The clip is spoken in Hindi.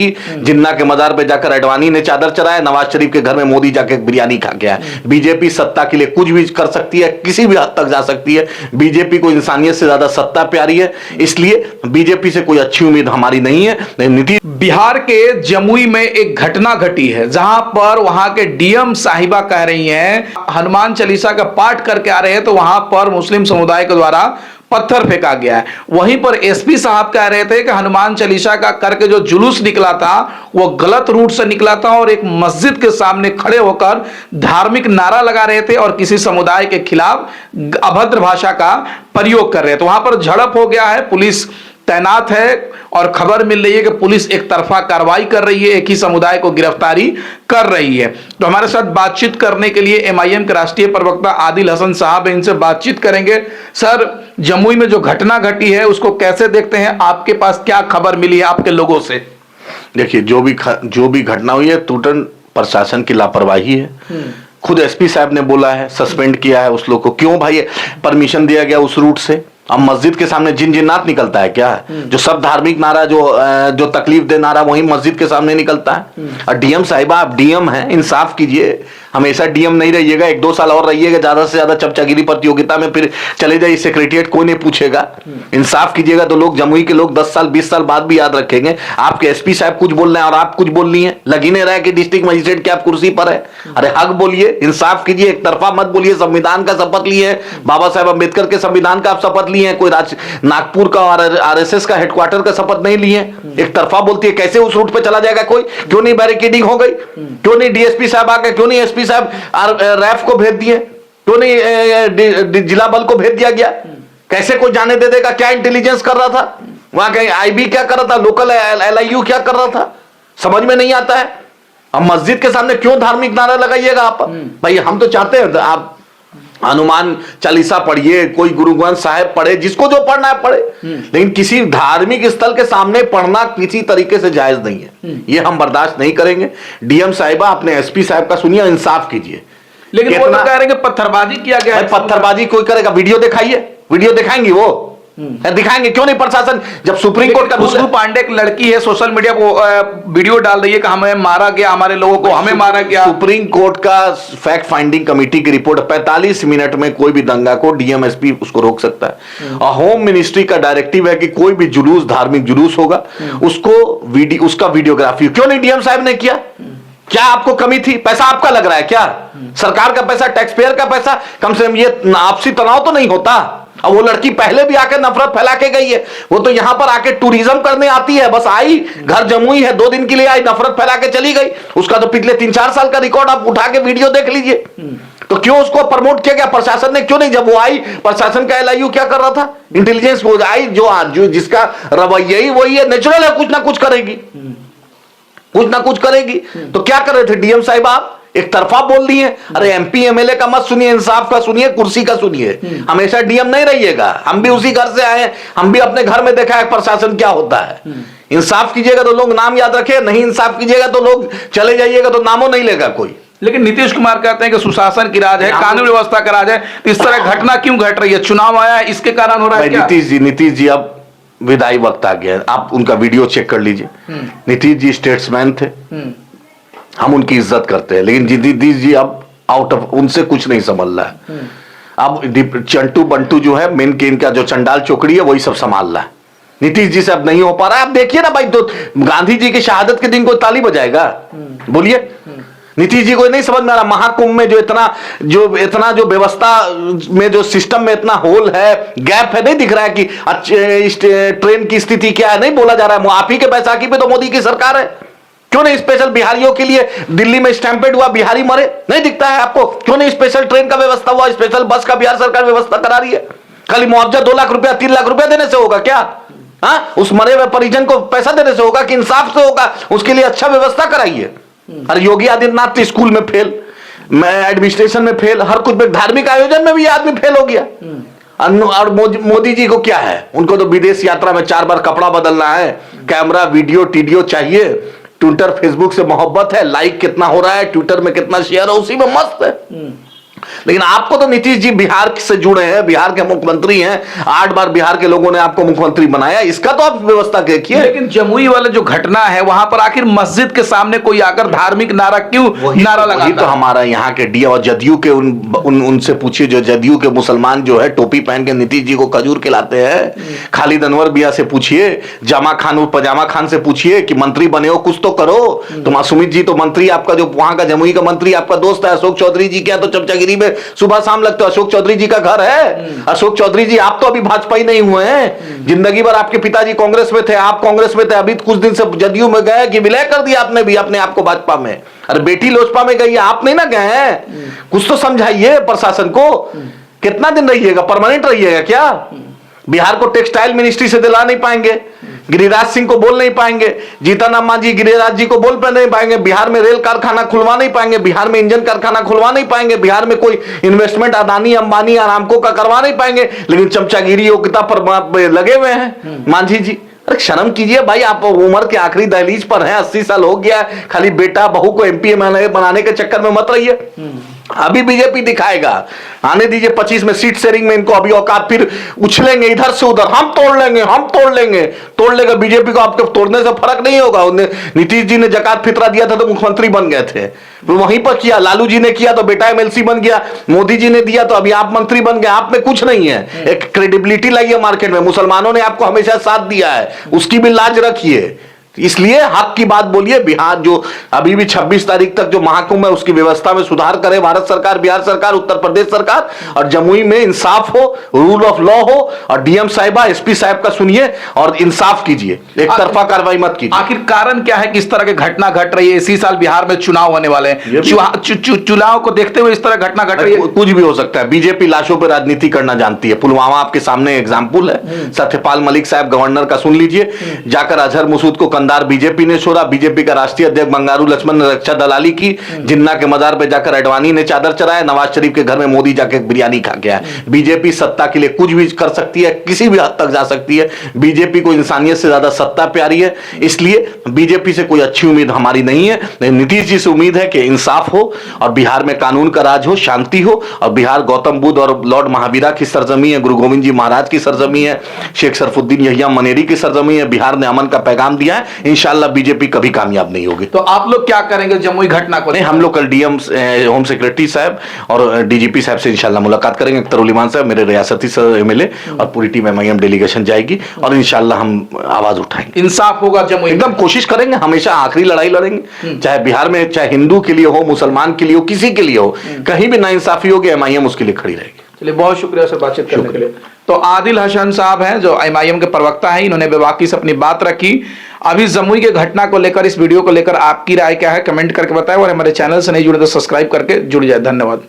जिन्ना के मजार पे जाकर अडवाणी ने चादर चढ़ाया, नवाज शरीफ के घर में मोदी जाके बिरयानी खा के आया। बीजेपी सत्ता के लिए कुछ भी कर सकती है, किसी भी हद तक जा सकती है। बीजेपी को इंसानियत से ज्यादा सत्ता प्यारी है, इसलिए बीजेपी से कोई अच्छी उम्मीद हमारी नहीं है। नीतीश बिहार के जमुई में एक घटना घटी है जहां पर वहां के डीएम साहिबा कह रही हैं हनुमान चालीसा का पाठ करके आ रहे हैं तो वहां पर मुस्लिम समुदाय के द्वारा पत्थर फेंका गया है। वहीं पर एसपी साहब कह रहे थे कि हनुमान चालीसा का करके जो जुलूस निकला था वो गलत रूट से निकला था और एक मस्जिद के सामने खड़े होकर धार्मिक नारा लगा रहे थे और किसी समुदाय के खिलाफ अभद्र भाषा का प्रयोग कर रहे थे। वहां पर झड़प हो गया है, पुलिस तैनात है और खबर मिल रही है कि पुलिस एक तरफा कार्रवाई कर रही है, एक ही समुदाय को गिरफ्तारी कर रही है। तो हमारे साथ बातचीत करने के लिए एमआईएम के राष्ट्रीय प्रवक्ता आदिल हसन साहब हैं, इनसे बातचीत करेंगे। सर, जमुई में जो घटना घटी है उसको कैसे देखते हैं? आपके पास क्या खबर मिली है आपके लोगों से? देखिए, जो भी घटना हुई है टोटल प्रशासन की लापरवाही है। खुद एसपी साहब ने बोला है, सस्पेंड किया है उस लोग को। क्यों भाई परमिशन दिया गया उस रूट से? अब मस्जिद के सामने जिन्नात निकलता है क्या? जो सब धार्मिक नारा जो तकलीफ दे नारा वही मस्जिद के सामने निकलता है। और डीएम साहिबा, आप डीएम हैं, इंसाफ कीजिए। हमेशा डीएम नहीं रहिएगा, 1-2 साल और रहिएगा, ज्यादा से ज्यादा चमचागिरी प्रतियोगिता में फिर चले जाइए सेक्रेटरिएट, कोई नहीं पूछेगा। इंसाफ कीजिएगा तो लोग, जमुई के लोग 10 साल 20 साल बाद भी याद रखेंगे। आपके एसपी साहब कुछ बोल रहे हैं और आप कुछ बोल रही हैं। लगी नहीं रहा है कि डिस्ट्रिक्ट मजिस्ट्रेट की आप कुर्सी पर है। अरे हक बोलिए, इंसाफ कीजिए, एक तरफा मत बोलिए। संविधान का शपथ लिए, बाबा साहेब अम्बेडकर के संविधान का आप शपथ लिए हैं, कोई नागपुर का आरएसएस का हेडक्वार्टर का शपथ नहीं लिए। एक तरफा बोलती है, कैसे उस रूट पे चला जाएगा कोई? क्यों नहीं बैरिकेडिंग हो गई? क्यों नहीं डीएसपी साहब आ गए? क्यों नहीं एसपी साहब रैफ को भेज दिए? क्यों नहीं जिला बल को भेज दिया गया? कैसे कोई जाने दे देगा? क्या इंटेलिजेंस कर रहा था वहां? कहीं आईबी क्या कर रहा था? लोकल एलआईयू क्या कर रहा था? समझ में नहीं आता है। अब मस्जिद के सामने क्यों धार्मिक नारा लगाइएगा आप? भाई हम तो चाहते हैं आप हनुमान चालीसा पढ़िए, कोई गुरु ग्रंथ साहिब पढ़े, जिसको जो पढ़ना है पढ़े, लेकिन किसी धार्मिक स्थल के सामने पढ़ना किसी तरीके से जायज नहीं है। ये हम बर्दाश्त नहीं करेंगे। डीएम साहिबा, अपने एसपी साहब का सुनिए, इंसाफ कीजिए। लेकिन वो तो कह रहे हैं कि पत्थरबाजी किया गया है। पत्थरबाजी कोई करेगा? वीडियो दिखाइए, वीडियो दिखाएंगे वो दिखाएंगे। क्यों नहीं प्रशासन? जब सुप्रीम कोर्ट का खुशबू पांडे एक लड़की है, सोशल मीडिया को वीडियो डाल रही है कि हमें मारा गया, हमारे लोगों को हमें मारा गया। सुप्रीम कोर्ट का फैक्ट फाइंडिंग कमेटी की रिपोर्ट, 45 मिनट में कोई भी दंगा को डीएम एसपी उसको रोक सकता है। और होम मिनिस्ट्री का डायरेक्टिव है कि कोई भी जुलूस, धार्मिक जुलूस होगा, उसका वीडियोग्राफी क्यों नहीं डीएम साहब ने किया? क्या आपको कमी थी? पैसा आपका लग रहा है क्या? सरकार का पैसा, टैक्स पेयर का पैसा। कम से कम ये आपसी तनाव तो नहीं होता। अब वो लड़की पहले भी आकर नफरत फैला के गई है। वो तो यहां पर आके टूरिज्म करने आती है, बस आई, घर जमुई है, 2 दिन के लिए आई, नफरत फैला के चली गई। उसका तो पिछले 3-4 साल का रिकॉर्ड आप उठा के वीडियो देख लीजिए। तो क्यों उसको प्रमोट किया गया? प्रशासन ने क्यों नहीं? जब वो आई, प्रशासन का एलआईयू क्या कर रहा था? इंटेलिजेंस वो आई, जो जिसका रवैया ही वही है, नेचुरल है, कुछ ना कुछ करेगी, कुछ ना कुछ करेगी। तो क्या कर रहे थे डीएम साहिब? आप एक तरफा बोल रही है। अरे एमपी एमएलए का मत सुनिए, इंसाफ का सुनिए, कुर्सी का सुनिए। हमेशा डीएम नहीं रहिएगा। हम भी उसी घर से आए हैं, हम भी अपने घर में देखा है प्रशासन क्या होता है। इंसाफ कीजिएगा तो लोग नाम याद रखे, नहीं इंसाफ कीजिएगा तो लोग चले जाइएगा तो नामों नहीं लेगा कोई। लेकिन नीतीश कुमार कहते हैं कि सुशासन की राज है, कानून व्यवस्था का राज है। तो इस तरह घटना क्यों घट रही है? चुनाव आया है, इसके कारण हो रहा है क्या? नीतीश जी अब विदाई वक्त आ गया है। आप उनका वीडियो चेक कर लीजिए। नीतीश जी स्टेट्समैन थे, हम उनकी इज्जत करते हैं, लेकिन नीतीश जी अब आउट ऑफ, उनसे कुछ नहीं संभल रहा है। अब चंटू बंटू जो है, मेन के इनका जो चंडाल चौकड़ी है वही सब संभाल रहा है। नीतीश जी से अब नहीं हो पा रहा है। आप देखिए ना भाई, तो गांधी जी की शहादत के दिन कोई ताली बजाएगा? बोलिए। नीतीश जी को नहीं समझ में आ रहा। महाकुंभ में जो इतना जो व्यवस्था में, जो सिस्टम में इतना होल है, गैप है, नहीं दिख रहा है कि ट्रेन की स्थिति क्या है? नहीं बोला जा रहा है। आप ही के बैसाखी पे तो मोदी की सरकार है। क्यों नहीं स्पेशल बिहारियों के लिए दिल्ली में स्टैंपेड हुआ, बिहारी मरे, नहीं दिखता है आपको? क्यों नहीं स्पेशल ट्रेन का व्यवस्था हुआ, स्पेशल बस का बिहार सरकार व्यवस्था करा रही है? खाली मुआवजा 2 लाख रुपया 3 लाख रुपया देने से होगा क्या? उस मरे हुए परिजन को पैसा देने से होगा कि इंसाफ से होगा? उसके लिए अच्छा व्यवस्था कराइए। अरे योगी आदित्यनाथ तो स्कूल में फेल, एडमिनिस्ट्रेशन में फेल, हर कुछ में, धार्मिक आयोजन में भी आदमी फेल हो गया। और मोदी जी को क्या है? उनको तो विदेश यात्रा में 4 बार कपड़ा बदलना है, कैमरा वीडियो टीडियो चाहिए, ट्विटर फेसबुक से मोहब्बत है, लाइक कितना हो रहा है, ट्विटर में कितना शेयर है, उसी में मस्त है। लेकिन आपको तो नीतीश जी बिहार से जुड़े हैं, बिहार के मुख्यमंत्री हैं, 8 बार बिहार के लोगों ने आपको मुख्यमंत्री बनाया, इसका तो आप व्यवस्था देखिए। लेकिन जमुई वाला जो घटना है वहां पर आखिर मस्जिद के सामने कोई आकर धार्मिक नारा क्यों नारा लगाता है? तो हमारा यहाँ के डी और जदयू के उनसे पूछिए, जो जदयू के मुसलमान जो है टोपी पहन के नीतीश जी को खजूर खिलाते हैं। खालिद अनवर बिया से पूछिए, जमा खान पजामा खान से पूछिए कि मंत्री बने हो कुछ तो करो। तो मासूमित जी तो मंत्री, आपका जो वहां का जमुई का मंत्री आपका दोस्त है अशोक चौधरी जी, क्या तो चमचागिरी में सुबह शाम लगते हो। अशोक चौधरी जी का घर है। अशोक चौधरी जी आप तो अभी भाजपा ही नहीं हुए हैं। जिंदगी भर आपके पिताजी कांग्रेस में थे, आप कांग्रेस में थे, अभी कुछ दिन से जदयू में गए कि विलय कर दिया आपने भी अपने आप को भाजपा में। अरे बेटी लोजपा में गई, आप नहीं ना गए हैं। कुछ तो समझाइए प्रशासन को। कितना दिन रहिएगा, परमानेंट रहिएगा क्या? बिहार को टेक्सटाइल मिनिस्ट्री से दिला नहीं पाएंगे, गिरिराज सिंह को बोल नहीं पाएंगे, जीतन मांझी गिरिराज जी को बोल नहीं पाएंगे, बिहार में रेल कारखाना खुलवा नहीं पाएंगे, बिहार में इंजन कारखाना खुलवा नहीं पाएंगे, बिहार में कोई इन्वेस्टमेंट अदानी अंबानी आरामको का करवा नहीं पाएंगे, लेकिन चमचागिरी योग्यता पर लगे हुए हैं मांझी जी। अरे शर्म कीजिए भाई, आप उम्र के आखिरी दहलीज पर हैं, 80 साल हो गया, खाली बेटा बहू को एमपी बनाने के चक्कर में मत रहिए। अभी बीजेपी दिखाएगा, आने दीजिए 25 में सीट शेयरिंग में इनको अभी औकात, फिर उछलेंगे इधर से उधर, हम तोड़ लेंगे, हम तोड़ लेंगे, तोड़ लेगा। बीजेपी को आपके तोड़ने से फर्क नहीं होगा। नीतीश जी ने जकात फितरा दिया था तो मुख्यमंत्री बन गए थे, वहीं पर किया। लालू जी ने किया तो बेटा एमएलसी बन गया, मोदी जी ने दिया तो अभी आप मंत्री बन गए। आप में कुछ नहीं है, एक क्रेडिबिलिटी लाइए मार्केट में। मुसलमानों ने आपको हमेशा साथ दिया है, उसकी भी लाज रखिए। इसलिए हक की बात बोलिए। बिहार जो अभी भी 26 तारीख तक जो महाकुंभ है उसकी व्यवस्था में सुधार करे भारत सरकार, बिहार सरकार, उत्तर प्रदेश सरकार, और जमुई में इंसाफ हो, रूल ऑफ लॉ हो, और डीएम साहिबा एसपी साहब का सुनिए और इंसाफ कीजिए, एक तरफा कार्रवाई मत कीजिए। आखिर कारण क्या है कि इस तरह की घटना घट रही है? इसी साल बिहार में चुनाव होने वाले हैं, चुनाव को देखते हुए इस तरह घटना घट रही है। कुछ भी हो सकता है। बीजेपी लाशों पर राजनीति करना जानती है। पुलवामा आपके सामने एग्जाम्पल है। सत्यपाल मलिक साहब गवर्नर का सुन लीजिए, जाकर अजहर मसूद को कंधार बीजेपी ने छोड़ा। बीजेपी का राष्ट्रीय अध्यक्ष बंगारू लक्ष्मण ने रक्षा दलाली की, जिन्ना के मजार पे जाकर अडवाणी ने चादर चढ़ाया, नवाज शरीफ के घर में मोदी जाके बिरयानी खा गया। बीजेपी सत्ता के लिए कुछ भी कर सकती है, किसी भी हद तक जा सकती है। बीजेपी को इंसानियत से ज्यादा सत्ता प्यारी है, इसलिए बीजेपी से कोई अच्छी उम्मीद हमारी नहीं है। नीतीश जी से उम्मीद है कि इंसाफ हो और बिहार में कानून का राज हो, शांति हो, और बिहार गौतम बुद्ध और लॉर्ड महावीरा की सरजमी है, गुरु गोविंद जी महाराज की सरजमी है, शेख सरफुद्दीन यहिया मनेरी की सरजमी है। बिहार ने अमन का पैगाम दिया है। इंशाल्लाह बीजेपी कभी कामयाब नहीं होगी। तो आप लोग क्या करेंगे जमुई घटना को? नहीं, हम लोग कल डीएम होम सेक्रेटरी साहब और डीजीपी साहब से इंशाल्लाह मुलाकात करेंगे। अख्तर उल इमान साहब मेरे रियासती एमएलए, और पूरी टीम एमआईएम डेलीगेशन जाएगी और इंशाल्लाह हम आवाज उठाएंगे। इंसाफ होगा जमुई, एकदम कोशिश करेंगे। हमेशा आखिरी लड़ाई लड़ेंगे, चाहे बिहार में, चाहे हिंदू के लिए हो, मुसलमान के लिए हो, किसी के लिए हो, कहीं भी नाइंसाफी होगी, एमआईएम उसके लिए खड़ी रहेगी। चलिए, बहुत शुक्रिया सर बातचीत करने के लिए। तो आदिल हसन साहब हैं जो एमआईएम के प्रवक्ता हैं, इन्होंने बेबाकी से अपनी बात रखी। अभी जमुई के घटना को लेकर, इस वीडियो को लेकर आपकी राय क्या है कमेंट करके बताएं, और हमारे चैनल से नहीं जुड़े तो सब्सक्राइब करके जुड़ जाए। धन्यवाद।